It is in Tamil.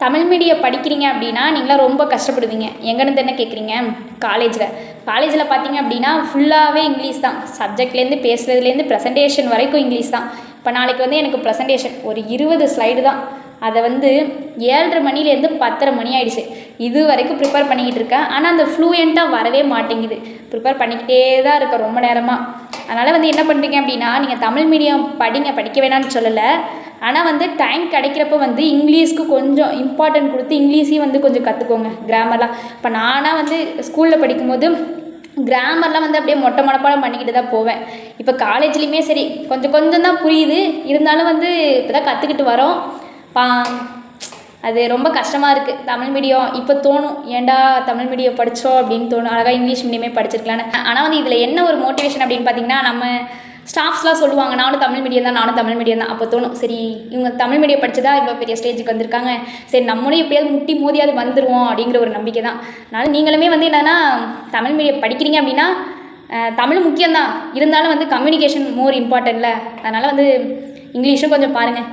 தமிழ் மீடியம் படிக்கிறீங்க அப்படின்னா நீங்களாம் ரொம்ப கஷ்டப்படுவீங்க. எங்கேருந்து என்ன கேட்குறீங்க? காலேஜில் பார்த்தீங்க அப்படின்னா ஃபுல்லாகவே இங்கிலீஷ் தான். சப்ஜெக்ட்லேருந்து பேசுகிறதுலேருந்து ப்ரெசன்டேஷன் வரைக்கும் இங்கிலீஷ் தான். இப்போ நாளைக்கு வந்து எனக்கு ப்ரெசன்டேஷன் ஒரு 20 ஸ்லைடு தான். அதை வந்து 7:30 மணிலேருந்து 10:30 மணி ஆகிடுச்சு. இது வரைக்கும் ப்ரிப்பேர் பண்ணிக்கிட்டு இருக்கேன். ஆனால் அந்த ஃப்ளூயண்ட்டாக வரவே மாட்டேங்குது. ப்ரிப்பேர் பண்ணிக்கிட்டே தான் இருக்கேன் ரொம்ப நேரமாக. அதனால் வந்து என்ன பண்ணுறீங்க அப்படின்னா, நீங்கள் தமிழ் மீடியம் படிக்க வேணாம்னு சொல்லலை. ஆனால் வந்து டைம் கிடைக்கிறப்ப வந்து இங்கிலீஷ்க்கு கொஞ்சம் இம்பார்ட்டன்ட் கொடுத்து இங்கிலீஷையும் வந்து கொஞ்சம் கற்றுக்கோங்க. கிராமர்லாம் இப்போ நானாக வந்து ஸ்கூலில் படிக்கும்போது கிராமர்லாம் வந்து அப்படியே மொட்டை மனப்பாடம் பண்ணிக்கிட்டு தான் போவேன். இப்போ காலேஜ்லேயுமே சரி கொஞ்சம் தான் புரியுது. இருந்தாலும் வந்து இப்போ தான் கற்றுக்கிட்டு வரோம். அது ரொம்ப கஷ்டமாக இருக்குது. தமிழ் மீடியம் இப்போ தோணும், ஏன்டா தமிழ் மீடியம் படித்தோம் அப்படின்னு தோணும். அழகாக இங்கிலீஷ் மீடியமே படிச்சிருக்கலான்னு. ஆனால் வந்து இதில் என்ன ஒரு மோட்டிவேஷன் அப்படின்னு பார்த்தீங்கன்னா, நம்ம ஸ்டாஃப்ஸ்லாம் சொல்லுவாங்க, நானும் தமிழ் மீடியம் தான். அப்போ தோணும், சரி இவங்க தமிழ் மீடியம் படித்ததா இவ்வளோ பெரிய ஸ்டேஜுக்கு வந்திருக்காங்க, சரி நம்மளும் எப்படியாவது முட்டி மோதியாவது வந்துடுவோம் அப்படிங்கிற ஒரு நம்பிக்கை தான். அதனால் நீங்களுமே வந்து என்னென்னா தமிழ் மீடியம் படிக்கிறீங்க அப்படின்னா தமிழ் முக்கியம்தான், இருந்தாலும் வந்து கம்யூனிகேஷன் மோர் இம்பார்ட்டன்ட்ல. அதனால் வந்து இங்கிலீஷும் கொஞ்சம் பாருங்கள்.